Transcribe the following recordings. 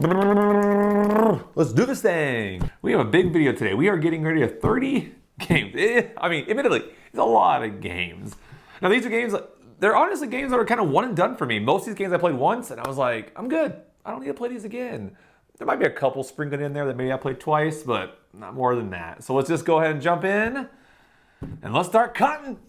Let's do this thing. We have a big video today. We are getting ready to 30 games. I mean, admittedly, it's a lot of games. Now, these are games, they're honestly games that are kind of one and done for me. Most of these games I played once, and I was like, I'm good. I don't need to play these again. There might be a couple sprinkled in there that maybe I played twice, but not more than that. So let's just go ahead and jump in, and let's start cutting.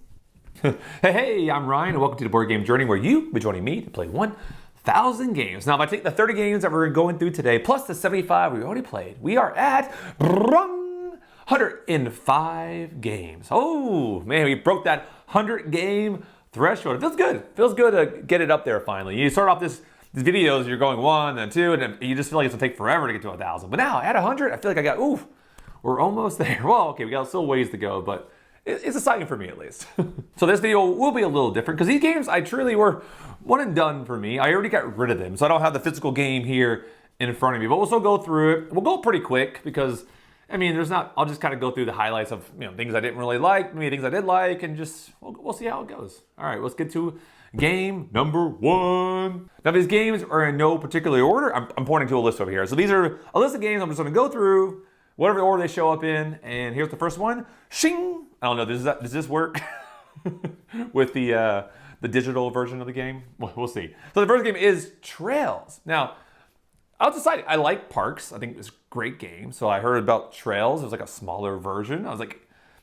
Hey, I'm Ryan, and welcome to the Board Game Journey, where you'll be joining me to play 1,000 games. Now, if I take the 30 games that we're going through today, plus the 75 we already played, we are at 105 games. Oh, man, we broke that 100-game threshold. It feels good. It feels good to get it up there finally. You start off these videos, you're going 1, then 2, and then you just feel like it's gonna take forever to get to 1,000. But now, at 100, I feel like I got, ooh, we're almost there. Well, okay, we got still ways to go, but it's exciting for me at least. So this video will be a little different because these games I truly were one and done for me. I already got rid of them, so I don't have the physical game here in front of me. But we'll still go through it. We'll go pretty quick because, I mean, I'll just kind of go through the highlights of things I didn't really like, maybe things I did like, and just we'll see how it goes. All right, let's get to game number 1. Now these games are in no particular order. I'm pointing to a list over here. So these are a list of games I'm just going to go through, whatever order they show up in. And here's the first one. Shing! I don't know, does this work with the digital version of the game? Well, we'll see. So the first game is Trails. Now, I was deciding, I like Parks. I think it's a great game. So I heard about Trails. It was like a smaller version. I was like,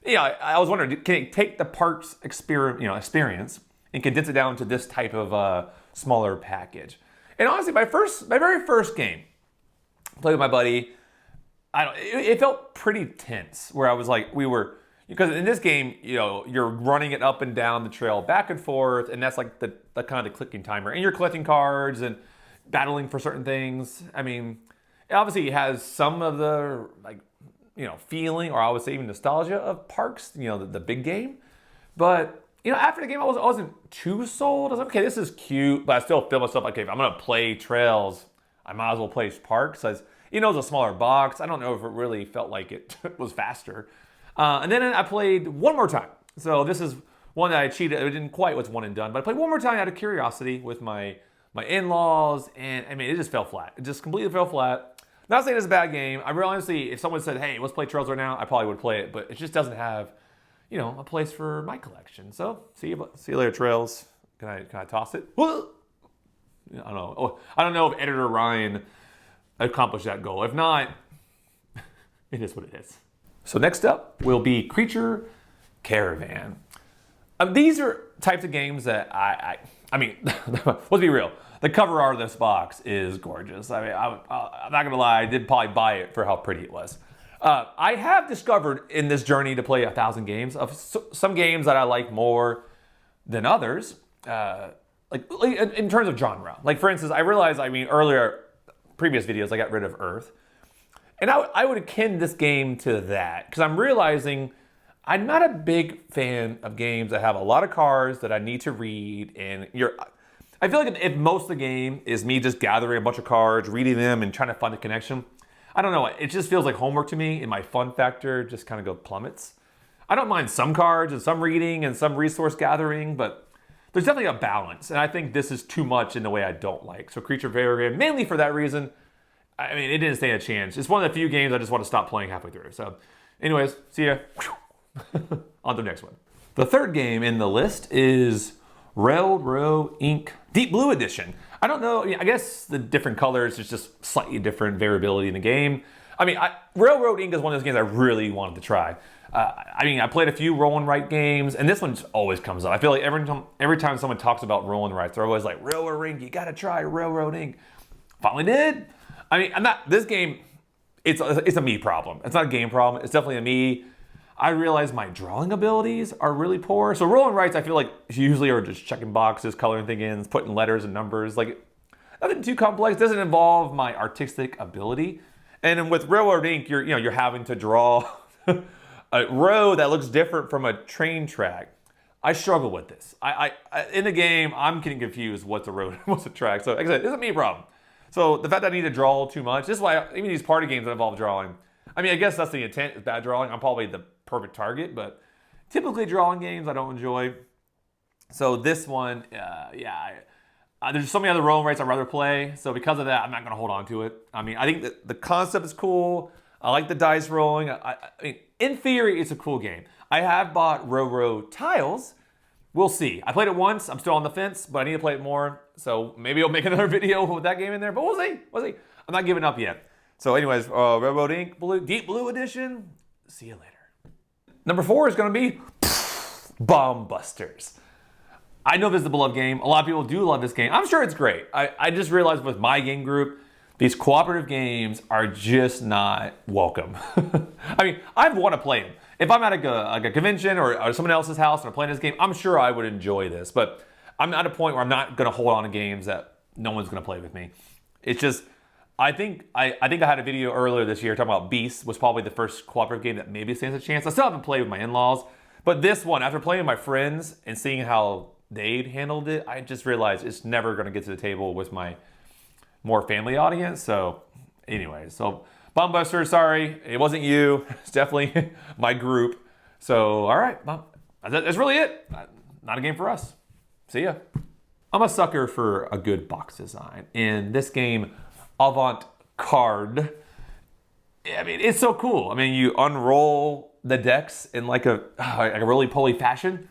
I was wondering, can it take the Parks experience and condense it down to this type of smaller package? And honestly, my very first game, I played with my buddy. It felt pretty tense. Where I was like, because in this game, you're running it up and down the trail, back and forth, and that's like the kind of the clicking timer, and you're collecting cards and battling for certain things. I mean, obviously it has some of the feeling, or I would say even nostalgia of Parks, the big game, but. After the game, I wasn't too sold. I was like, okay, this is cute, but I still feel myself like, okay, if I'm gonna play Trails, I might as well play Parks. As it's a smaller box. I don't know if it really felt like it was faster. And then I played one more time. So this is one that I cheated. It didn't quite was one and done, but I played one more time out of curiosity with my in-laws, and I mean, it just fell flat. It just completely fell flat. Not saying it's a bad game. I really honestly, if someone said, hey, let's play Trails right now, I probably would play it, but it just doesn't have a place for my collection. So see you later, Trails. Can I toss it? I don't know. Oh, I don't know if editor Ryan accomplished that goal. If not, it is what it is. So next up will be Creature Caravan. These are types of games that I mean, let's be real. The cover art of this box is gorgeous. I mean, I'm not gonna lie. I did probably buy it for how pretty it was. I have discovered in this journey to play 1,000 games of some games that I like more than others, like in terms of genre. Like for instance, I realized, previous videos, I got rid of Earth. And I would akin this game to that, because I'm realizing I'm not a big fan of games that have a lot of cards that I need to read. And I feel like if most of the game is me just gathering a bunch of cards, reading them, and trying to find a connection, I don't know, it just feels like homework to me, and my fun factor just kind of plummets. I don't mind some cards and some reading and some resource gathering, but there's definitely a balance, and I think this is too much in the way I don't like. So Creature Caravan, mainly for that reason, I mean, it didn't stand a chance. It's one of the few games I just want to stop playing halfway through. So anyways, see ya. On to the next one. The third game in the list is Railroad Ink Deep Blue Edition. I don't know, I guess the different colors is just slightly different variability in the game. I mean, Railroad Ink is one of those games I really wanted to try. I played a few roll and write games, and this one just always comes up. I feel like every time someone talks about roll and writes, they're always like, Railroad Ink, you gotta try Railroad Ink. Finally did. I mean, this game, it's a me problem. It's not a game problem, it's definitely a me. I realize my drawing abilities are really poor. So roll and writes, I feel like usually are just checking boxes, coloring things in, putting letters and numbers. Like nothing too complex. Doesn't involve my artistic ability. And then with Railroad Ink, you're having to draw a road that looks different from a train track. I struggle with this. I in the game, I'm getting confused what's a road and what's a track. So like I said, this is a me problem. So the fact that I need to draw too much, this is why even these party games that involve drawing. I mean, I guess that's the intent, is bad drawing. I'm probably the perfect target, but typically drawing games I don't enjoy. So this one, there's so many other rolling rights I'd rather play. So because of that, I'm not going to hold on to it. I mean, I think that the concept is cool. I like the dice rolling. I mean, in theory, it's a cool game. I have bought Robo Tiles. We'll see. I played it once. I'm still on the fence, but I need to play it more. So maybe I'll make another video with that game in there. But we'll see. We'll see. I'm not giving up yet. So anyways, Railroad Ink. Blue, Deep Blue Edition. See you later. Number 4 is going to be Bombbusters. I know this is a beloved game. A lot of people do love this game. I'm sure it's great. I just realized with my game group, these cooperative games are just not welcome. I mean, I want to play them. If I'm at a convention or someone else's house and I'm playing this game, I'm sure I would enjoy this. But I'm at a point where I'm not going to hold on to games that no one's going to play with me. It's just, I think I had a video earlier this year talking about Beast was probably the first cooperative game that maybe stands a chance. I still haven't played with my in-laws. But this one, after playing with my friends and seeing how they'd handled it, I just realized it's never going to get to the table with my more family audience. So anyway, so Bombbusters, sorry, it wasn't you. It's definitely my group. So all right, that's really it. Not a game for us. See ya. I'm a sucker for a good box design. In this game, Avant Card, I mean, it's so cool. I mean, you unroll the decks in like a really pulley fashion.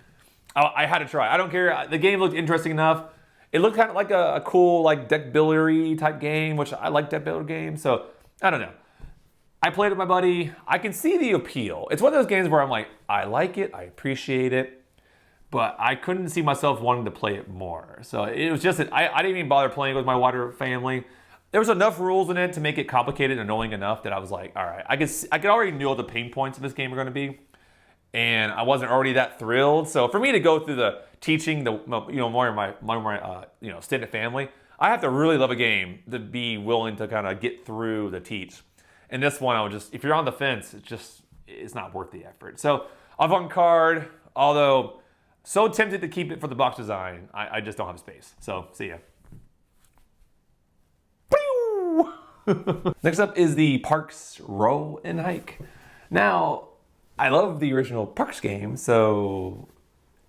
I had to try. I don't care. The game looked interesting enough. It looked kind of like a cool like deck buildery type game, which I like deck builder games. So I don't know. I played with my buddy. I can see the appeal. It's one of those games where I'm like, I like it, I appreciate it, but I couldn't see myself wanting to play it more. So it was just that I didn't even bother playing with my wider family. There was enough rules in it to make it complicated and annoying enough that I was like, all right, I could already know what the pain points of this game are going to be, and I wasn't already that thrilled. So for me to go through the teaching, more of my extended family, I have to really love a game to be willing to kind of get through the teach. And this one, I would just, if you're on the fence, it's not worth the effort. So Avant Card, although so tempted to keep it for the box design, I just don't have space. So see ya. Next up is the Parks Row and Hike. Now, I love the original Parks game, so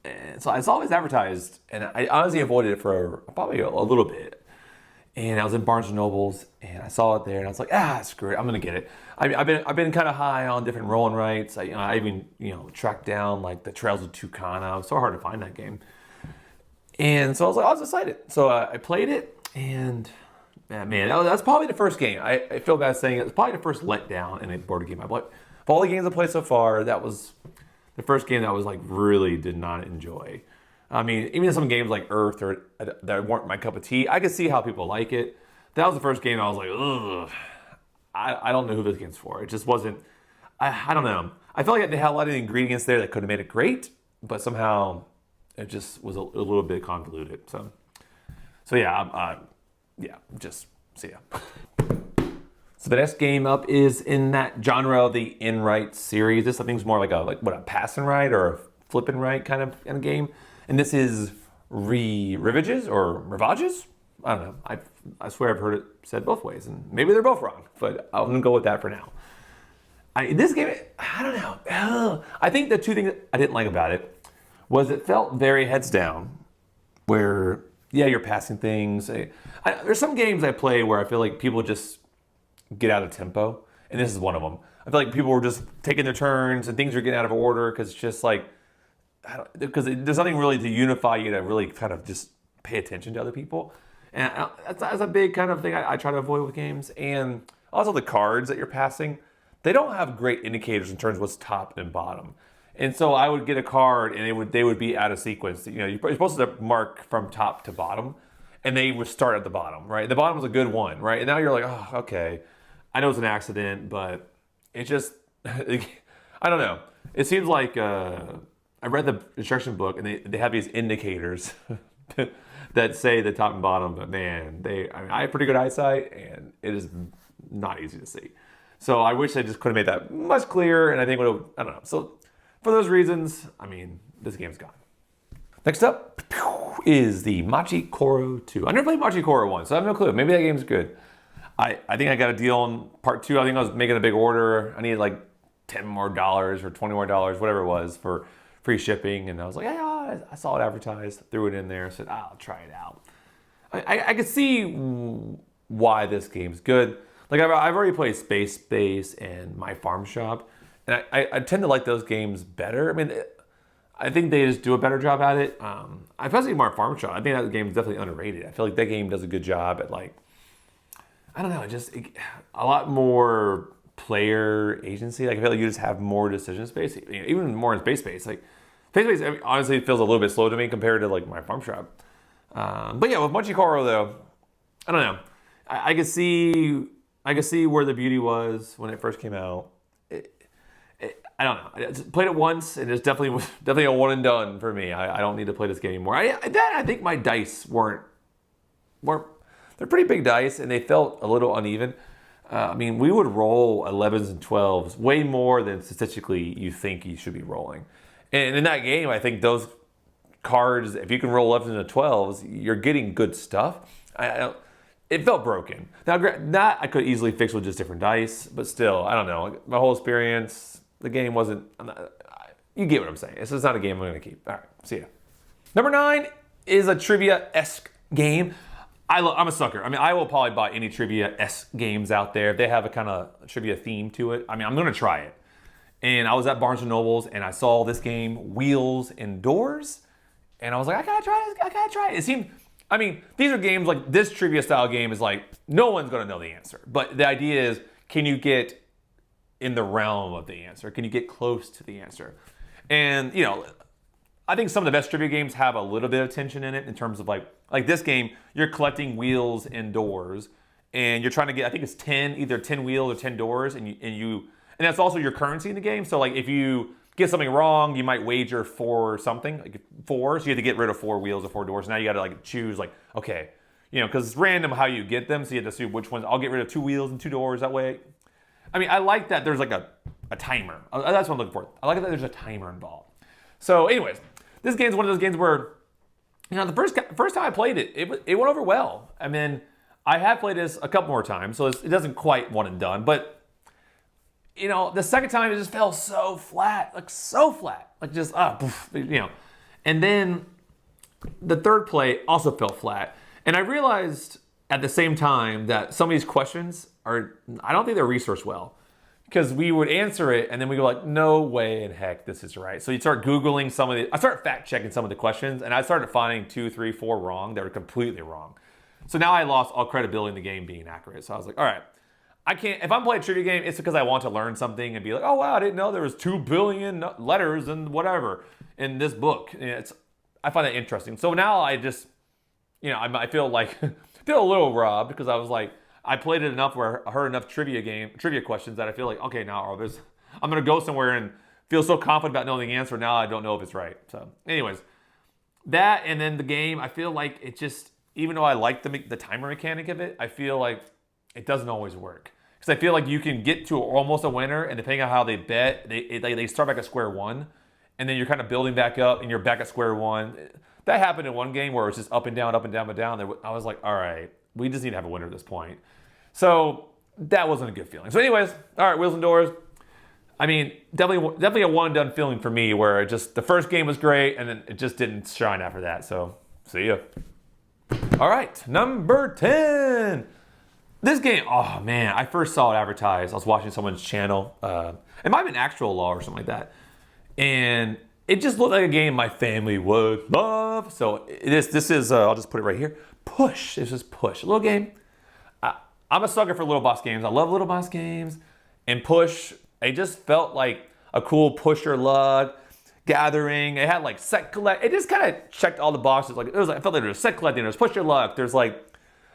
it's always advertised, and I honestly avoided it for probably a little bit. And I was in Barnes & Noble's, and I saw it there, and I was like, screw it, I'm gonna get it. I've been kind of high on different rolling rights. I even tracked down like the Trails of Tucana. It was so hard to find that game. And so I was excited. So I played it, and man, that's probably the first game. I feel bad saying it. It's probably the first letdown in a board game I played. Of all the games I played so far, that was the first game that I was like really did not enjoy. I mean, even some games like Earth that weren't my cup of tea, I could see how people like it. That was the first game I was like, ugh. I don't know who this game's for. It just wasn't, I don't know. I felt like they had a lot of ingredients there that could have made it great, but somehow it just was a little bit convoluted. So yeah, just see ya. So the next game up is in that genre of the in-right series. This I think is more like a pass and right or a flip and right kind of game. And this is Rivages or Rivages? I don't know. I swear I've heard it said both ways, and maybe they're both wrong, but I'm gonna go with that for now. This game, I don't know. I think the two things that I didn't like about it was it felt very heads down, where you're passing things. There's some games I play where I feel like people just get out of tempo, and this is one of them. I feel like people were just taking their turns and things are getting out of order because it's just like, because there's nothing really to unify you to really kind of just pay attention to other people. And that's a big kind of thing I try to avoid with games. And also the cards that you're passing, they don't have great indicators in terms of what's top and bottom. And so I would get a card and they would be out of sequence. You're supposed to mark from top to bottom, and they would start at the bottom, right? The bottom was a good one, right? And now you're like, oh, okay. I know it's an accident, but it just, I don't know. It seems like I read the instruction book, and they have these indicators that say the top and bottom, but man, I have pretty good eyesight, and it is not easy to see. So I wish they just could have made that much clearer, and I think I don't know. So for those reasons, I mean, this game's gone. Next up is the Machi Koro 2. I never played Machi Koro 1, so I have no clue. Maybe that game's good. I think I got a deal on part 2. I think I was making a big order. I needed like $10 more or $20 more, whatever it was, for free shipping. And I was like, yeah, I saw it advertised, threw it in there, said, I'll try it out. I could see why this game's good. Like I've already played Space Base and My Farm Shop, and I tend to like those games better. I mean, I think they just do a better job at it. Especially My Farm Shop. I think that game is definitely underrated. I feel like that game does a good job at like, I don't know, a lot more player agency. Like I feel like you just have more decision space, even more in Space Base. Like Space Base, I mean, honestly, feels a little bit slow to me compared to like My Farm Shop. But yeah, with Machi Koro though, I don't know. I could see where the beauty was when it first came out. I don't know. I just played it once, and it's definitely a one and done for me. I don't need to play this game anymore. I think my dice weren't. They're pretty big dice, and they felt a little uneven. I mean, we would roll 11s and 12s way more than statistically you think you should be rolling. And in that game, I think those cards, if you can roll 11s and 12s, you're getting good stuff. It felt broken. Now, that I could easily fix with just different dice, but still, I don't know. My whole experience, the game wasn't. You get what I'm saying. This is not a game I'm going to keep. All right, see ya. Number 9 is a trivia-esque game. I'm a sucker. I mean, I will probably buy any trivia-esque games out there if they have a kind of trivia theme to it. I mean, I'm going to try it. And I was at Barnes & Noble's, and I saw this game, Wheels and Doors, and I was like, I gotta try it. It seemed. I mean, these are games like this trivia style game is like, no one's going to know the answer. But the idea is, can you get in the realm of the answer? Can you get close to the answer? And, you know, I think some of the best trivia games have a little bit of tension in it in terms of like this game, you're collecting wheels and doors and you're trying to get, I think it's 10, either 10 wheels or 10 doors and that's also your currency in the game. So like if you get something wrong, you might wager for something, like 4. So you have to get rid of 4 wheels or 4 doors. Now you got to like choose like, okay, you know, because it's random how you get them. So you have to see which ones. I'll get rid of 2 wheels and 2 doors that way. I mean, I like that there's like a timer. That's what I'm looking for. I like that there's a timer involved. So anyways, this game's one of those games where, you know, the first time I played it, it went over well. I mean, I have played this a couple more times, so it doesn't quite one and done, but you know, the second time it just fell so flat, like just, you know. And then the third play also fell flat. And I realized at the same time that some of these questions I don't think they're resourced well. Because we would answer it and then we go like, no way in heck this is right. So you start Googling I started fact checking some of the questions and I started finding 2, 3, 4 wrong that were completely wrong. So now I lost all credibility in the game being accurate. So I was like, all right. I can't, if I'm playing a trivia game, it's because I want to learn something and be like, oh wow, I didn't know there was 2 billion letters and whatever in this book. And I find that interesting. So now I just, you know, I feel like, feel a little robbed because I was like, I played it enough where I heard enough trivia questions that I feel like, okay, now I'm going to go somewhere and feel so confident about knowing the answer. Now I don't know if it's right. So anyways, that and then the game, I feel like it just, even though I like the timer mechanic of it, I feel like it doesn't always work. Because I feel like you can get to almost a winner, and depending on how they bet, they start back at square one, and then you're kind of building back up, and you're back at square one. That happened in one game where it was just up and down, up and down, up and down. I was like, all right, we just need to have a winner at this point. So that wasn't a good feeling. So anyways, all right, Wheels and Doors. I mean, definitely a one and done feeling for me where it just, the first game was great, and then it just didn't shine after that. So see ya. All right, number 10. This game, oh man, I first saw it advertised. I was watching someone's channel. It might have been Actual Law or something like that. And it just looked like a game my family would love. So this is, I'll just put it right here. Push, this is Push, a little game. I'm a sucker for little boss games. I love little boss games. And Push, it just felt like a cool push your luck gathering. It had like set collect. It just kind of checked all the boxes. Like I felt like there was set collecting. There was push your luck. There's like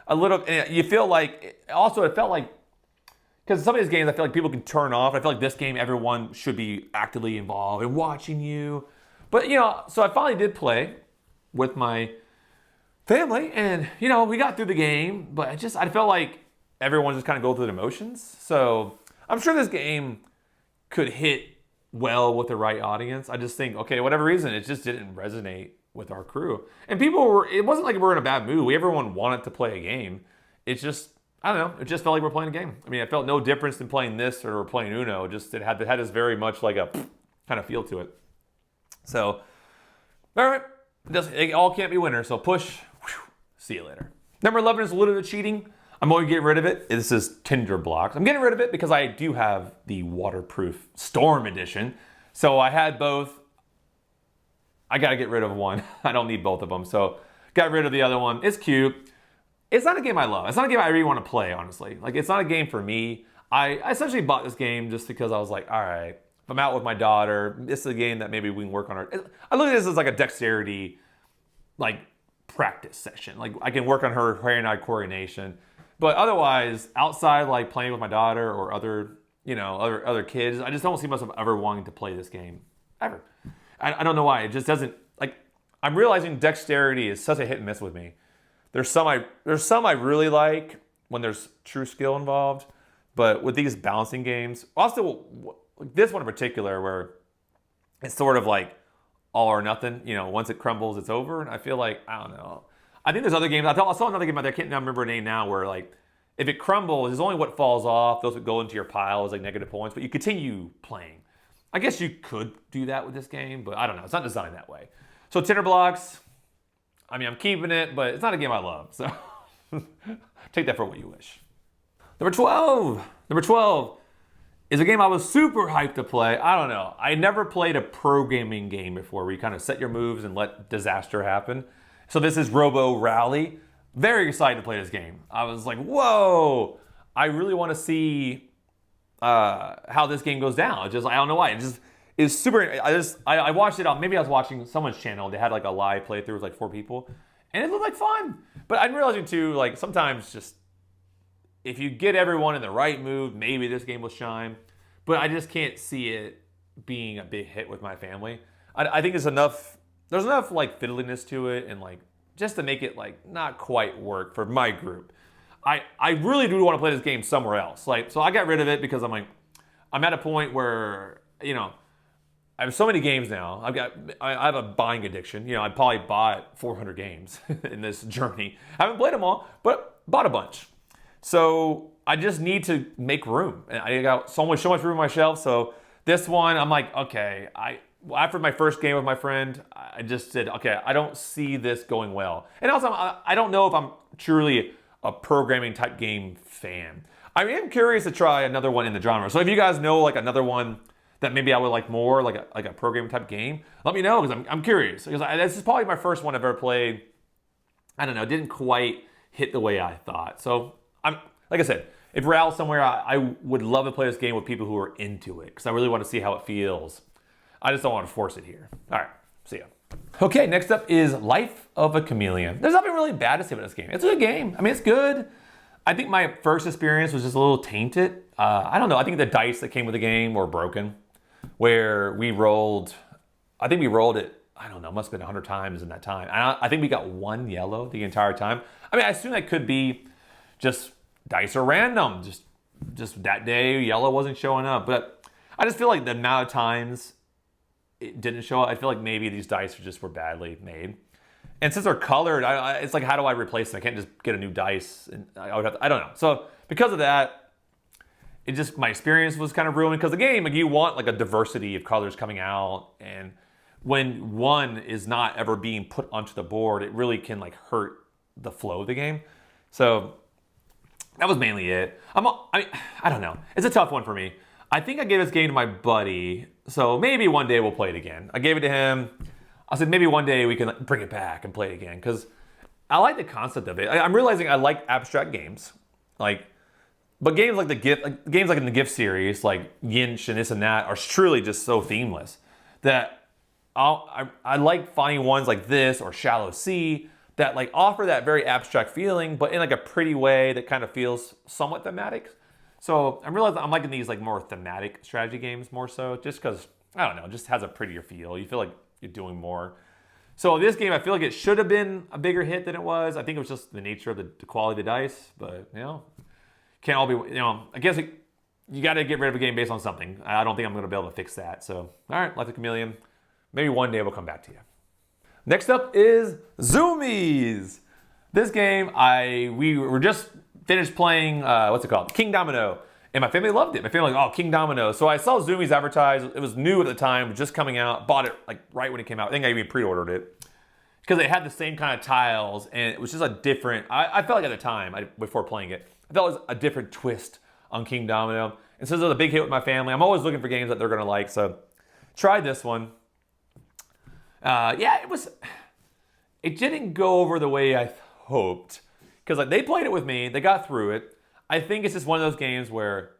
a little. You feel like also it felt like because some of these games I feel like people can turn off. I feel like this game everyone should be actively involved and watching you. But you know, so I finally did play with my family, and you know we got through the game. But I felt like everyone just kind of go through the motions. So I'm sure this game could hit well with the right audience. I just think, okay, whatever reason, it just didn't resonate with our crew. And it wasn't like we were in a bad mood. Everyone wanted to play a game. It's just, I don't know, it just felt like we're playing a game. I mean, I felt no difference than playing this or playing Uno. Just it had this very much like a kind of feel to it. So, all right, it all can't be winners. So Push, see you later. Number 11 is a little bit of cheating. I'm going to get rid of it. This is Tinderblox. I'm getting rid of it because I do have the waterproof Storm Edition. So I had both. I got to get rid of one. I don't need both of them. So got rid of the other one. It's cute. It's not a game I love. It's not a game I really want to play, honestly. Like, it's not a game for me. I essentially bought this game just because I was like, all right, if I'm out with my daughter, this is a game that maybe we can work on her. I look at this as like a dexterity, like, practice session. Like, I can work on her hand-eye coordination. But otherwise, outside, like, playing with my daughter or other, you know, other kids, I just don't see myself ever wanting to play this game. Ever. I don't know why. It just doesn't, like, I'm realizing dexterity is such a hit and miss with me. There's some I really like when there's true skill involved. But with these balancing games, also this one in particular, where it's sort of like all or nothing, you know, once it crumbles, it's over. And I feel like, I don't know. I think there's other games. I saw another game out there, I can't remember the name now, where like, if it crumbles, it's only what falls off. Those that go into your pile is like negative points, but you continue playing. I guess you could do that with this game, but I don't know. It's not designed that way. So Tinderblox, I mean, I'm keeping it, but it's not a game I love. So take that for what you wish. Number 12 is a game I was super hyped to play. I don't know. I never played a pro gaming game before where you kind of set your moves and let disaster happen. So this is Robo Rally. Very excited to play this game. I was like, whoa, I really want to see how this game goes down. It's just, I don't know why. It just is super. I watched it on, maybe I was watching someone's channel. They had like a live playthrough with like 4 people. And it looked like fun. But I'm realizing too, like sometimes just, if you get everyone in the right mood, maybe this game will shine. But I just can't see it being a big hit with my family. I think there's enough like fiddliness to it and like just to make it like not quite work for my group. I really do want to play this game somewhere else. Like, so I got rid of it because I'm like, I'm at a point where, you know, I have so many games now. I have a buying addiction. You know, I probably bought 400 games in this journey. I haven't played them all, but bought a bunch. So I just need to make room. And I got so much room on my shelf. So this one, I'm like, okay, after my first game with my friend, I just said, okay, I don't see this going well. And also, I don't know if I'm truly a programming type game fan. I am curious to try another one in the genre. So if you guys know like another one that maybe I would like more, like a programming type game, let me know because I'm curious. Because this is probably my first one I've ever played. I don't know, didn't quite hit the way I thought. So like I said, if we're out somewhere, I would love to play this game with people who are into it because I really want to see how it feels. I just don't want to force it here. All right, see ya. Okay, next up is Life of a Chameleon. There's nothing really bad to say about this game. It's a good game. I mean, it's good. I think my first experience was just a little tainted. I don't know. I think the dice that came with the game were broken. Where we rolled, I think we rolled it, I don't know, must have been 100 times in that time. I think we got 1 yellow the entire time. I mean, I assume that could be just dice are random. Just that day, yellow wasn't showing up. But I just feel like the amount of times it didn't show up, I feel like maybe these dice were badly made. And since they're colored, it's like, how do I replace them? I can't just get a new dice. And I don't know. So because of that, it just, my experience was kind of ruined because the game, like you want like a diversity of colors coming out. And when one is not ever being put onto the board, it really can like hurt the flow of the game. So that was mainly it. I don't know. It's a tough one for me. I think I gave this game to my buddy. So maybe one day we'll play it again. I gave it to him. I said maybe one day we can bring it back and play it again because I like the concept of it. I'm realizing I like abstract games. But games like games like in the Gift series, like Yinch and this and that, are truly just so themeless that I like finding ones like this or Shallow Sea that like offer that very abstract feeling, but in like a pretty way that kind of feels somewhat thematic. So I'm realizing I'm liking these like more thematic strategy games more so, just because, I don't know, it just has a prettier feel. You feel like you're doing more. So this game, I feel like it should have been a bigger hit than it was. I think it was just the nature of the quality of the dice, but you know, can't all be, you know, I guess you got to get rid of a game based on something. I don't think I'm going to be able to fix that. So, all right, Life of Chameleon. Maybe one day we'll come back to you. Next up is Zoomies. This game, we were just finished playing, what's it called? King Domino. And my family loved it. My family like, oh, King Domino. So I saw Zoomies advertised. It was new at the time, just coming out. Bought it like right when it came out. I think I even pre-ordered it. because it had the same kind of tiles, and it was just a different, I felt like at the time, before playing it, I thought it was a different twist on King Domino. And since it was a big hit with my family, I'm always looking for games that they're gonna like, so tried this one. Yeah, it didn't go over the way I hoped, because like they played it with me, they got through it. I think it's just one of those games where,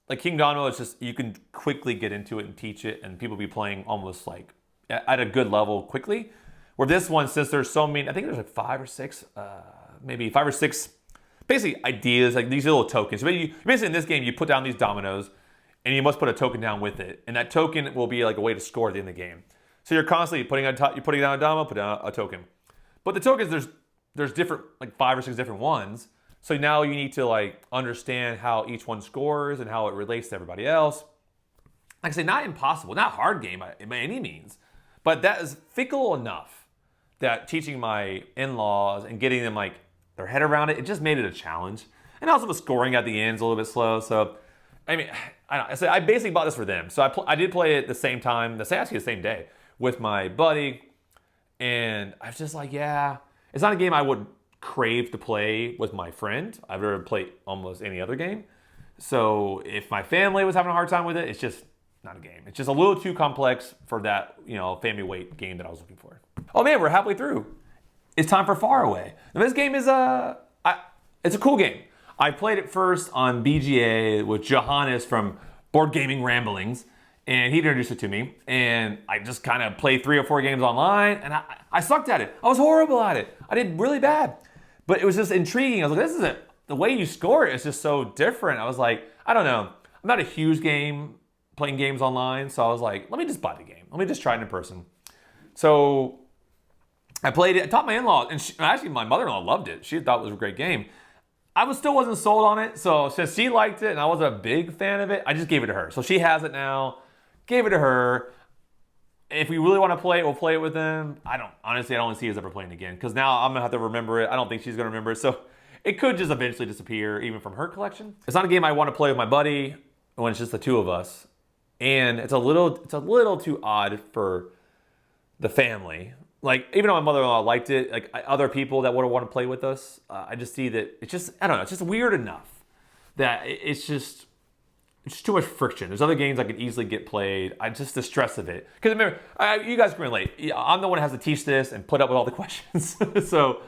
like King Domino, it's just, you can quickly get into it and teach it, and people be playing almost like at a good level quickly. Where this one, since there's so many, I think there's like 5 or 6, maybe 5 or 6, basically ideas, like these little tokens. So basically in this game, you put down these dominoes, and you must put a token down with it, and that token will be like a way to score at the end of the game. So you're constantly putting down a domino, put down a token. But the tokens, there's different, like 5 or 6 different ones. So now you need to like understand how each one scores and how it relates to everybody else. Like I say, not impossible, not hard game by any means, but that is fickle enough that teaching my in-laws and getting them like their head around it, it just made it a challenge. And also the scoring at the end is a little bit slow. So, I mean, I basically bought this for them. So I did play it the same time, actually the same day with my buddy. And I was just like, yeah, it's not a game I would crave to play with my friend. I've never played almost any other game. So if my family was having a hard time with it, it's just not a game. It's just a little too complex for that, family weight game that I was looking for. Oh man, we're halfway through. It's time for Faraway. Now this game is it's a cool game. I played it first on BGA with Johannes from Board Gaming Ramblings, and he introduced it to me, and I just kind of played 3 or 4 games online, and I sucked at it. I was horrible at it. I did really bad. But it was just intriguing. I was like, this is the way you score it is just so different. I was like, I don't know. I'm not a huge playing games online, so I was like, let me just buy the game. Let me just try it in person. So I played it. I taught my in-law, and actually my mother-in-law loved it. She thought it was a great game. I still wasn't sold on it, so since she liked it and I wasn't a big fan of it, I just gave it to her. So she has it now. Gave it to her. If we really want to play it, we'll play it with them. Honestly, I don't see us ever playing again, because now I'm going to have to remember it. I don't think she's going to remember it, so it could just eventually disappear, even from her collection. It's not a game I want to play with my buddy when it's just the 2 of us, and it's a little too odd for the family. Like, even though my mother-in-law liked it, like other people that would want to play with us, I just see that it's just, I don't know, it's just weird enough that it's just too much friction. There's other games I could easily get played. The stress of it. Because remember, you guys can relate. I'm the one that has to teach this and put up with all the questions. So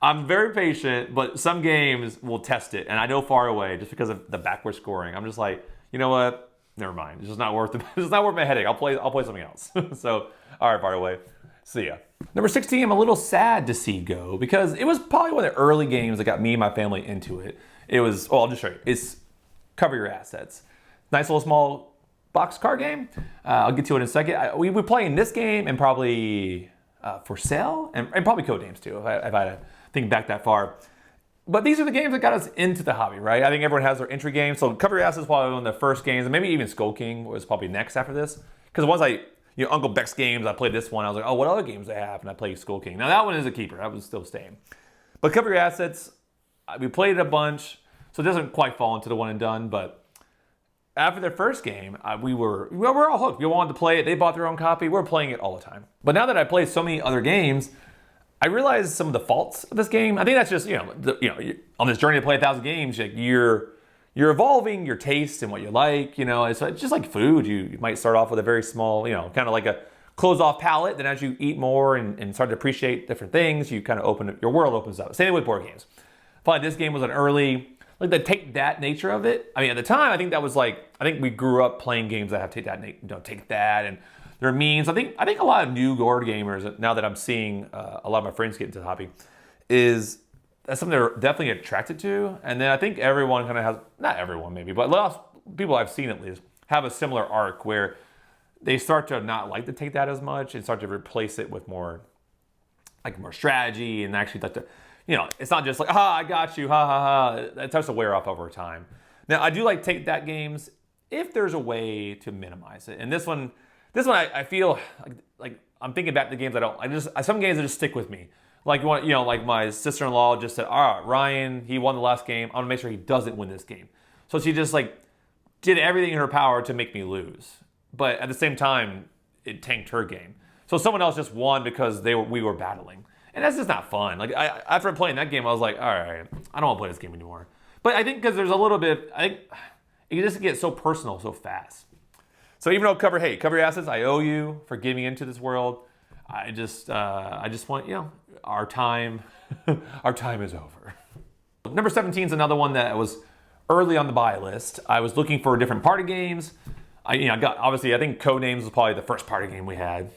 I'm very patient, but some games will test it. And I know Faraway, just because of the backward scoring, I'm just like, you know what? Never mind. It's just not worth it. It's not worth my headache. I'll play something else. So, all right, Faraway. See ya. Number 16, I'm a little sad to see go, because it was probably one of the early games that got me and my family into it. It was, I'll just show you. It's Cover Your Assets. Nice little small box card game. I'll get to it in a second. We play in this game and probably For Sale and probably Code Names too, if I had to think back that far. But these are the games that got us into the hobby, right? I think everyone has their entry game. So Cover Your Assets is probably one of the first games, and maybe even Skull King was probably next after this. Because once Uncle Beck's games, I played this one. I was like, oh, what other games do they have? And I played Skull King. Now that one is a keeper. That was still staying. But Cover Your Assets, we played it a bunch, so it doesn't quite fall into the one and done. But after their first game, we were all hooked. We wanted to play it. They bought their own copy. We're playing it all the time. But now that I played so many other games, I realized some of the faults of this game. I think that's just on this journey to play 1,000 games, you're evolving your taste and what you like. It's just like food. You might start off with a very small, kind of like a closed off palate. Then as you eat more and start to appreciate different things, you kind of your world opens up. Same with board games. I felt like this game was an early, like the take that nature of it. I mean, at the time, I think that was I think we grew up playing games that have take that, and their means. I think a lot of new board gamers, now that I'm seeing a lot of my friends get into the hobby, that's something they're definitely attracted to. And then I think everyone kind of has, not everyone maybe, but a lot of people I've seen at least have a similar arc where they start to not like to take that as much and start to replace it with more strategy, and actually like to, it's not just like, I got you, ha ha ha. It starts to wear off over time. Now I do like take that games if there's a way to minimize it. And this one I feel like I'm thinking back to games some games that just stick with me. Like my sister-in-law just said, all right, Ryan, he won the last game. I want to make sure he doesn't win this game. So she just did everything in her power to make me lose. But at the same time, it tanked her game. So someone else just won because we were battling. And that's just not fun. Like, after playing that game, I was like, all right, I don't want to play this game anymore. But I think because there's a little bit, I think it just gets so personal so fast. So even though cover your assets, I owe you for getting into this world. I just want, our time, our time is over. Number 17 is another one that was early on the buy list. I was looking for different party games. I got, obviously, I think Codenames was probably the first party game we had,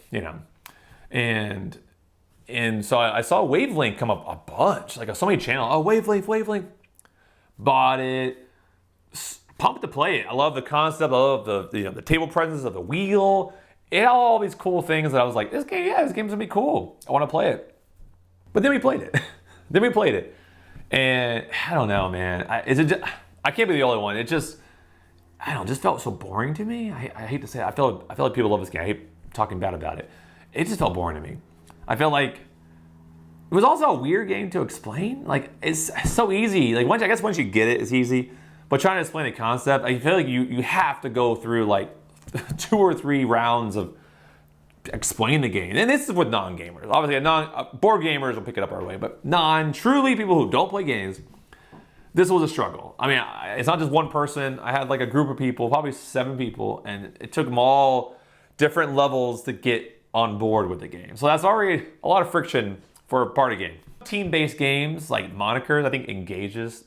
and so I saw Wavelength come up a bunch, like so many channels. Oh, Wavelength. Bought it, pumped to play it. I love the concept. I love the table presence of the wheel. It had all these cool things that I was like, this game's gonna be cool. I want to play it. But then we played it. And I don't know, man. I can't be the only one. It just felt so boring to me. I hate to say it. I feel like people love this game. I hate talking bad about it. It just felt boring to me. I felt like it was also a weird game to explain. Like, it's so easy. Like, once you get it, it's easy. But trying to explain the concept, I feel like you have to go through like 2 or 3 rounds of explaining the game. And this is with non-gamers. Obviously, board gamers will pick it up right away. But truly people who don't play games, this was a struggle. I mean, it's not just one person. I had like a group of people, probably 7 people, and it took them all different levels to get on board with the game. So that's already a lot of friction for a party game. Team-based games like Monikers, I think engages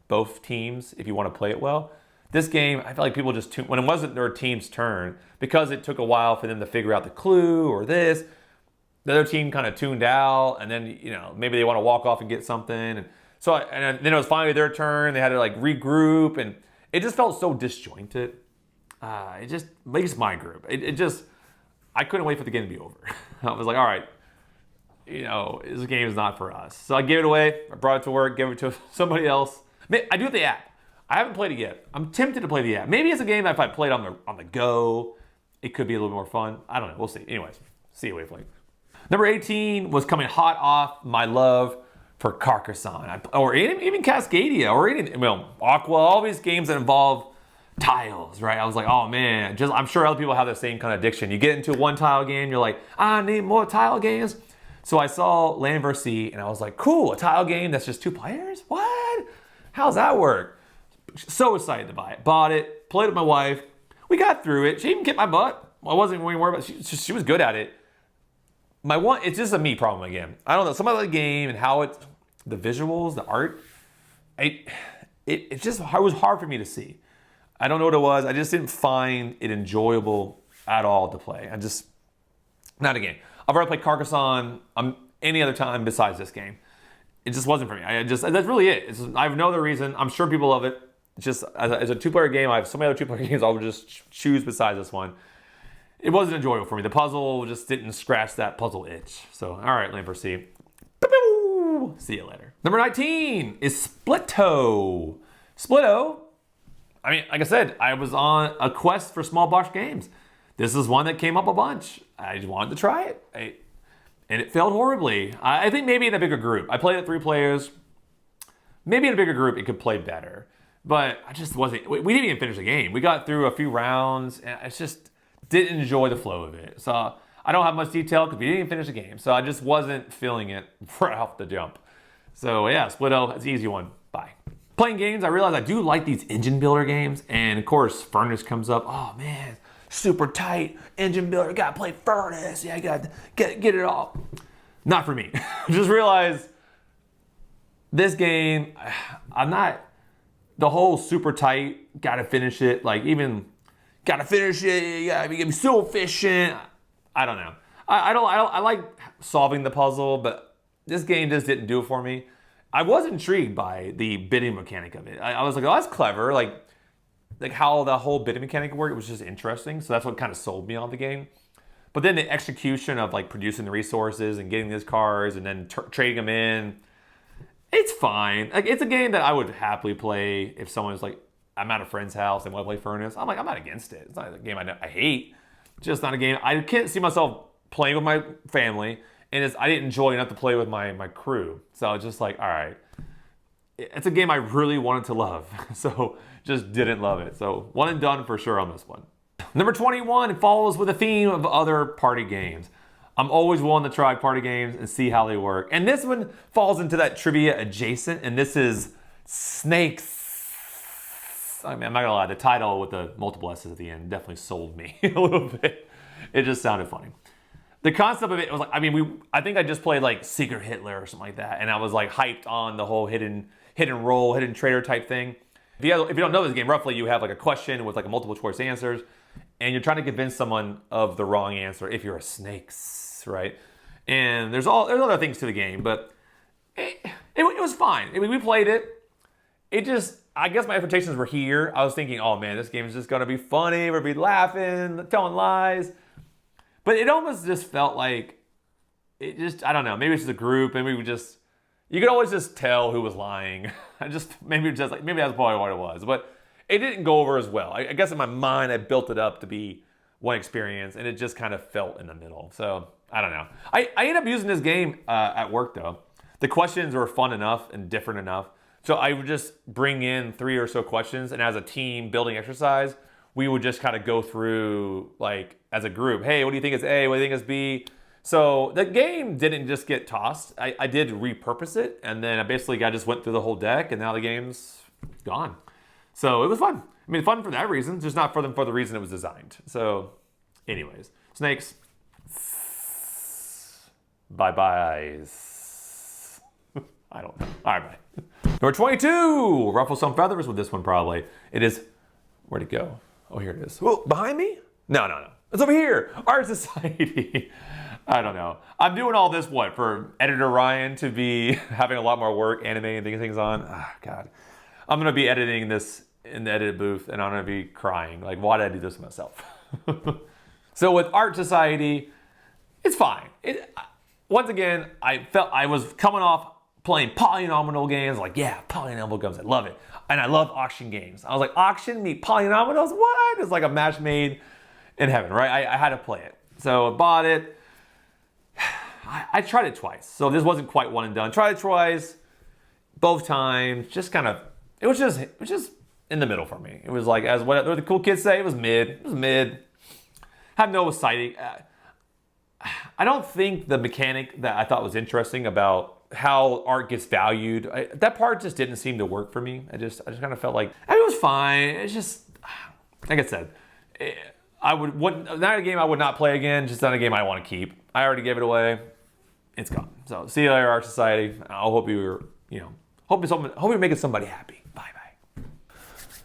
both teams if you want to play it well. This game, I feel like people just when it wasn't their team's turn, because it took a while for them to figure out the clue or this, the other team kind of tuned out, and then maybe they want to walk off and get something, and then it was finally their turn. They had to like regroup, and it just felt so disjointed. It just, at least my group, I couldn't wait for the game to be over. I was like, all right, this game is not for us. So I gave it away. I brought it to work, gave it to somebody else. I do have the app. I haven't played it yet. I'm tempted to play the app. Maybe it's a game that if I played on the go, it could be a little more fun. I don't know. We'll see. Anyways, see you, Wavelength. Number 18 was coming hot off my love for Carcassonne, or even Cascadia, or even Aqua. All these games that involve tiles, right? I was like, oh man, I'm sure other people have the same kind of addiction. You get into one tile game, you're like, I need more tile games. So I saw Land vs. Sea, and I was like, cool, a tile game that's just 2 players? What? How's that work? So excited to buy it. Bought it, played with my wife. We got through it. She even kicked my butt. I wasn't really worried about it. She was good at it. It's just a me problem again. I don't know, some of the game and how the visuals, the art, it was hard for me to see. I don't know what it was. I just didn't find it enjoyable at all to play. Not a game. I've already played Carcassonne any other time besides this game. It just wasn't for me. That's really it. I have no other reason. I'm sure people love it. It's just, as a 2-player game, I have so many other 2-player games I would just choose besides this one. It wasn't enjoyable for me. The puzzle just didn't scratch that puzzle itch. So, all right, Land vs. Sea. See you later. Number 19 is Splitto. Splitto, I mean, like I said, I was on a quest for small box games. This is one that came up a bunch. I just wanted to try it. And it failed horribly. I think maybe in a bigger group. I played it 3 players. Maybe in a bigger group, it could play better. But I just wasn't, we didn't even finish the game. We got through a few rounds, and I just didn't enjoy the flow of it. So I don't have much detail because we didn't even finish the game. So I just wasn't feeling it right off the jump. So yeah, Splitto, it's an easy one. Bye. Playing games, I realized I do like these engine builder games. And of course, Furnace comes up. Oh man, super tight engine builder. Gotta play Furnace. Yeah, I gotta get it all. Not for me. Just realized this game, I'm not, the whole super tight, gotta finish it, like even gotta finish it, you gotta be so efficient. I don't know. I like solving the puzzle, but this game just didn't do it for me. I was intrigued by the bidding mechanic of it. I was like, oh, that's clever. Like how the whole bidding mechanic worked, it was just interesting. So that's what kind of sold me on the game. But then the execution of like producing the resources and getting these cars and then trading them in, it's fine. Like it's a game that I would happily play if someone's like, I'm at a friend's house and want to play Furnace. I'm like, I'm not against it. It's not a game I hate. It's just not a game. I can't see myself playing with my family, and I didn't enjoy enough to play with my crew. So I was just like, all right. It's a game I really wanted to love, so just didn't love it. So one and done for sure on this one. Number 21 follows with a theme of other party games. I'm always willing to try party games and see how they work. And this one falls into that trivia adjacent, and this is Snakes. I mean, I'm not gonna lie, the title with the multiple S's at the end definitely sold me a little bit. It just sounded funny. The concept of it was like, I mean, I think I just played like Secret Hitler or something like that, and I was like hyped on the whole hidden role, hidden traitor type thing. If you don't know this game, roughly you have like a question with like a multiple choice answers, and you're trying to convince someone of the wrong answer if you're a snakes, right? And there's other things to the game, but it was fine. I mean, we played it. It just, I guess my expectations were here. I was thinking, oh man, this game is just gonna be funny. We'll be laughing, telling lies. But it almost just felt like, I don't know, maybe it's just a group, maybe you could always just tell who was lying. Maybe that's probably what it was. But it didn't go over as well. I guess in my mind, I built it up to be one experience, and it just kind of felt in the middle. So, I don't know. I ended up using this game at work, though. The questions were fun enough and different enough. So I would just bring in 3 or so questions, and as a team building exercise, we would just kind of go through, like, as a group. Hey, what do you think is A? What do you think is B? So the game didn't just get tossed. I did repurpose it, and then I just went through the whole deck, and now the game's gone. So it was fun. I mean, fun for that reason, just not for the reason it was designed. So anyways, snakes. Bye-byes. I don't know. All right, bye. Number 22, ruffle some feathers with this one probably. It is, where'd it go? Oh, here it is. Oh, behind me? No. It's over here, Art Society. I don't know. I'm doing all this, for editor Ryan to be having a lot more work, animating things on? Ah, God. I'm gonna be editing this in the edit booth and I'm gonna be crying. Like, why did I do this to myself? So with Art Society, it's fine. Once again, I felt I was coming off playing polynomial games, like, yeah, polynomial games, I love it. And I love auction games. I was like, auction meet polynomials? What? It's like a match made in heaven, right? I had to play it. So I bought it. I tried it twice. So this wasn't quite one and done. Tried it twice, both times, it was just in the middle for me. It was like, as what the cool kids say, it was mid. It was mid. Have no exciting. I don't think the mechanic that I thought was interesting about how art gets valued, that part just didn't seem to work for me. I just kind of felt like, it was fine. It's just, like I said, not a game I would not play again, just not a game I want to keep. I already gave it away. It's gone. So see you later, Art Society. I hope you're making somebody happy. Bye-bye.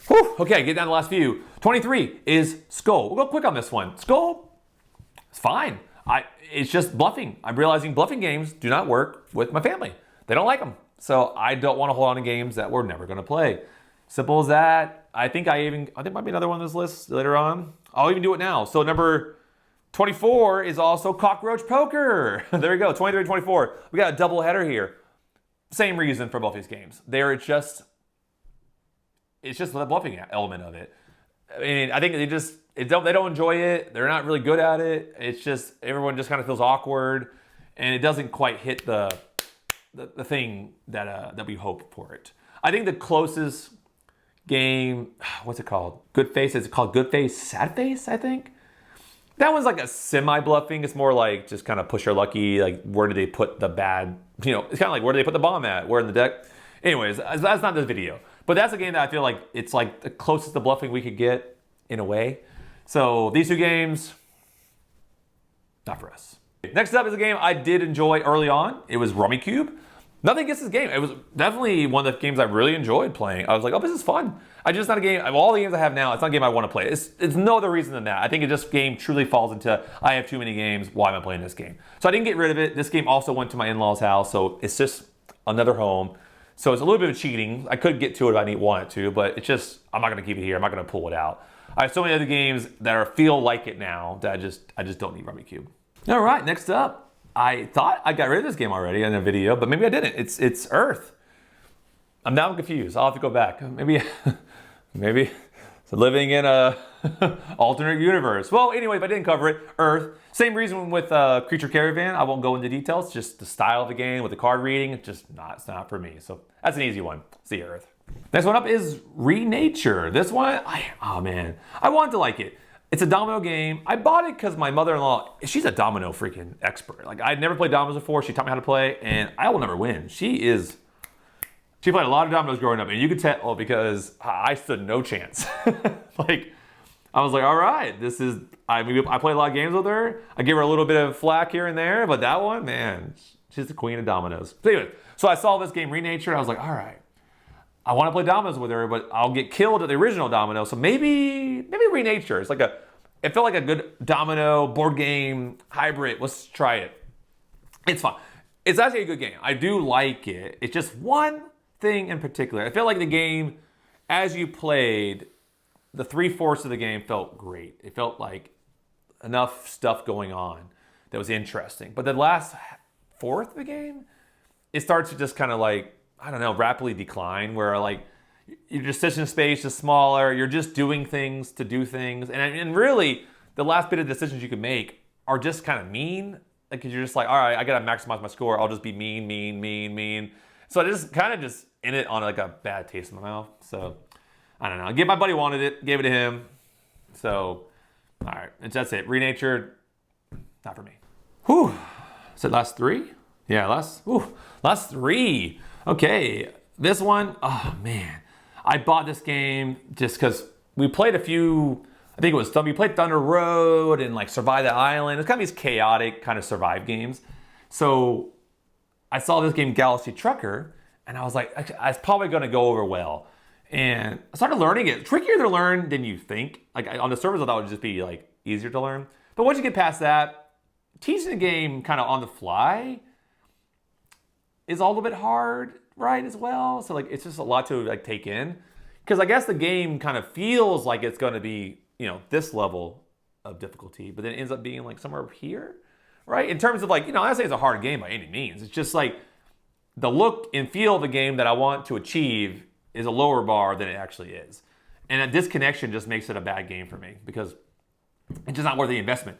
Whew, okay, get down to the last few. 23 is Skull. We'll go quick on this one. Skull, it's fine. It's just bluffing. I'm realizing bluffing games do not work with my family. They don't like them. So I don't want to hold on to games that we're never going to play. Simple as that. I think there might be another one on this list later on. I'll even do it now. So number 24 is also Cockroach Poker. There we go, 23 and 24. We got a double header here. Same reason for both these games. It's just the bluffing element of it. I mean, I think they don't enjoy it. They're not really good at it. It's just, everyone just kind of feels awkward, and it doesn't quite hit the thing that we hope for it. I think the closest game, what's it called? Good Face. Is it called Good Face, Sad Face, I think? That one's like a semi-bluffing. It's more like just kind of push your lucky, like where do they put the bad, it's kind of like where do they put the bomb at? Where in the deck? Anyways, that's not this video. But that's a game that I feel like it's like the closest to bluffing we could get in a way. So these two games, not for us. Next up is a game I did enjoy early on. It was Rummikub. Nothing against this game. It was definitely one of the games I really enjoyed playing. I was like, oh, this is fun. It's not a game, of all the games I have now, it's not a game I want to play. It's no other reason than that. I think this game truly falls into, I have too many games, why am I playing this game? So I didn't get rid of it. This game also went to my in-laws' house, so it's just another home. So it's a little bit of cheating. I could get to it if I wanted to, but it's just, I'm not going to keep it here. I'm not going to pull it out. I have so many other games that feel like it now that I just don't need Rummikub. All right, next up. I thought I got rid of this game already in a video, but maybe I didn't. It's Earth. I'm now confused. I'll have to go back. Maybe it's living in a alternate universe. Well, anyway, if I didn't cover it, Earth. Same reason with Creature Caravan. I won't go into details. Just the style of the game with the card reading. It's not for me. So that's an easy one. See Earth. Next one up is Renature. This one, I wanted to like it. It's a domino game. I bought it because my mother-in-law, she's a domino freaking expert. Like, I'd never played dominoes before. She taught me how to play, and I will never win. She played a lot of dominoes growing up, and you could tell because I stood no chance. Like, I was like, all right, I play a lot of games with her. I give her a little bit of flack here and there, but that one, man, she's the queen of dominoes. So anyway, so I saw this game, Renature, and I was like, all right, I want to play dominoes with her, but I'll get killed at the original domino, so maybe Renature. It felt like a good domino board game hybrid. Let's try it. It's fun. It's actually a good game. I do like it. It's just one thing in particular. I felt like the game, as you played, the 3/4 of the game felt great. It felt like enough stuff going on that was interesting. But the last fourth of the game, it starts to just kind of like, I don't know, rapidly decline, where like your decision space is smaller, you're just doing things to do things. And really, the last bit of decisions you can make are just kind of mean. Like, you're just like, all right, I gotta maximize my score. I'll just be mean. So I just kind of just in it on like a bad taste in my mouth. So I don't know. My buddy wanted it, gave it to him. So, all right, that's it. Renature, not for me. Whew. Is it last three? Yeah, last three. Okay, this one, oh man. I bought this game just because we played a few, I think it was, we played Thunder Road and like Survive the Island. It's kind of these chaotic kind of survive games. So I saw this game, Galaxy Trucker, and I was like, it's probably gonna go over well. And I started learning it. It's trickier to learn than you think. Like, on the surface, I thought it would just be like easier to learn. But once you get past that, teaching the game kind of on the fly is a little bit hard, right, as well. So like, it's just a lot to like take in. Because I guess the game kind of feels like it's gonna be, this level of difficulty, but then it ends up being like somewhere here, right? In terms of like, I say it's a hard game by any means. It's just like the look and feel of the game that I want to achieve is a lower bar than it actually is. And a disconnection just makes it a bad game for me because it's just not worth the investment.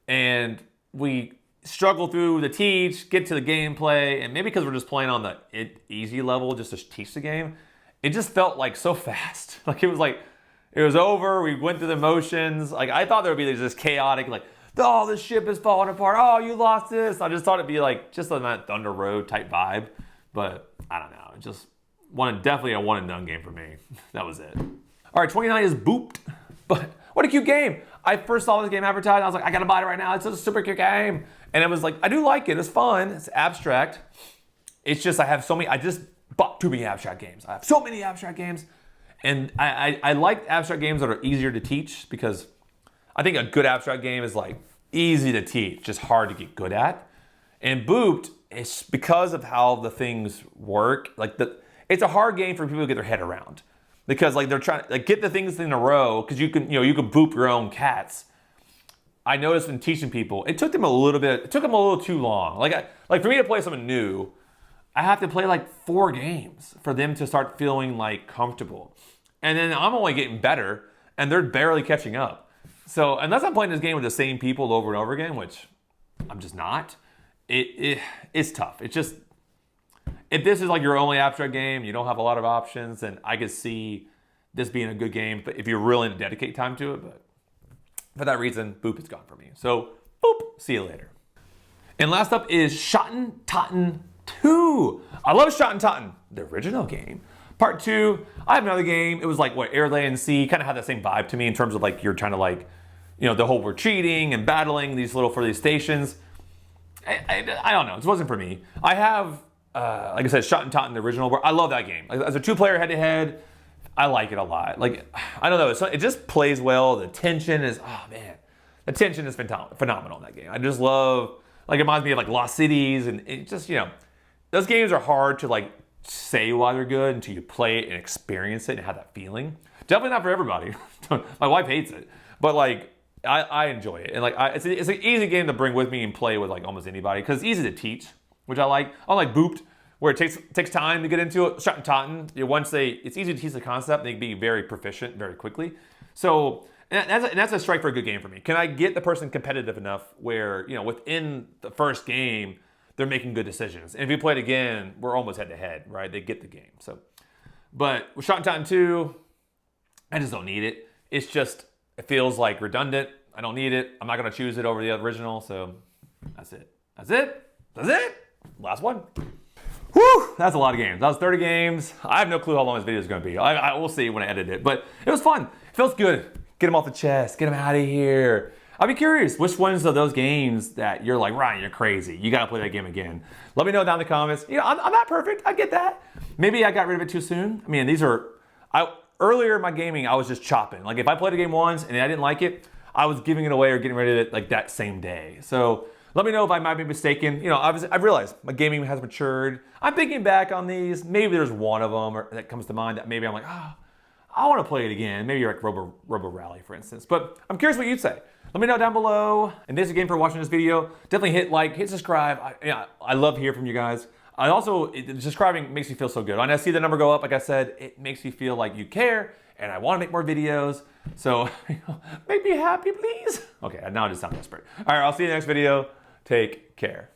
And we struggle through the teach, get to the gameplay, and maybe because we're just playing on the easy level just to teach the game, it just felt like so fast. Like, it was over, we went through the motions. Like, I thought there would be this chaotic, like, oh, this ship is falling apart, oh, you lost this. I just thought it'd be like, just on that Thunder Road type vibe. But I don't know, it just definitely a one and done game for me. That was it. All right, 29 is Booped. But what a cute game. I first saw this game advertised. I was like, I gotta buy it right now. It's a super cute game. And it was like, I do like it. It's fun. It's abstract. It's just, I just bought too many abstract games. I have so many abstract games. And I like abstract games that are easier to teach because I think a good abstract game is like easy to teach, just hard to get good at. And Booped, it's because of how the things work. Like, it's a hard game for people to get their head around because like they're trying to like get the things in a row because you can boop your own cats. I noticed when teaching people, it took them a little too long. Like for me to play something new, I have to play like 4 games for them to start feeling like comfortable. And then I'm only getting better and they're barely catching up. So unless I'm playing this game with the same people over and over again, which I'm just not, it's tough. It's just, if this is like your only abstract game, you don't have a lot of options, then I could see this being a good game, but if you're willing to dedicate time to it. But for that reason, Boop is gone for me. So, boop, see you later. And last up is Schotten Totten 2. I love Schotten Totten, the original game. Part 2, I have another game. It was like, Air, Land, Sea, kind of had that same vibe to me in terms of like, you're trying to like, the whole retreating and battling these stations. I don't know, it wasn't for me. I have, like I said, Schotten Totten, the original, where I love that game. As a 2-player head-to-head, I like it a lot. Like, I don't know, it just plays well. The tension is, oh man, the tension is phenomenal in that game. I just love, like, it reminds me of like Lost Cities, and it just, those games are hard to like say why they're good until you play it and experience it and have that feeling. Definitely not for everybody. My wife hates it, but like, I enjoy it. And like, it's an easy game to bring with me and play with like almost anybody because it's easy to teach, which I like. Unlike Booped, where it takes time to get into it. Schotten Totten, it's easy to teach the concept. They can be very proficient very quickly. So, and that's a strike for a good game for me. Can I get the person competitive enough where, within the first game, they're making good decisions. And if we play it again, we're almost head to head, right? They get the game. So, but with Schotten Totten 2, I just don't need it. It's just, It feels like redundant. I don't need it. I'm not gonna choose it over the original, so that's it. That's it. That's it. Last one. Whew, that's a lot of games. That was 30 games. I have no clue how long this video is gonna be. I will see when I edit it, but it was fun. It feels good. Get them off the chest, get them out of here. I'll be curious, which ones of those games that you're like, Ryan, you're crazy. You gotta play that game again. Let me know down in the comments. You know, I'm not perfect, I get that. Maybe I got rid of it too soon. I mean, earlier in my gaming, I was just chopping. Like if I played a game once and I didn't like it, I was giving it away or getting rid of it like that same day. So let me know if I might be mistaken. You know, obviously, I've realized my gaming has matured. I'm thinking back on these. Maybe there's one of them that comes to mind that maybe I'm like, oh, I want to play it again. Maybe you're like Robo Rally, for instance. But I'm curious what you'd say. Let me know down below. And thanks again for watching this video. Definitely hit like, hit subscribe. I love hearing from you guys. Subscribing makes me feel so good. When I see the number go up, like I said, it makes me feel like you care and I want to make more videos. So make me happy, please. Okay, now I just sound desperate. All right, I'll see you in the next video. Take care.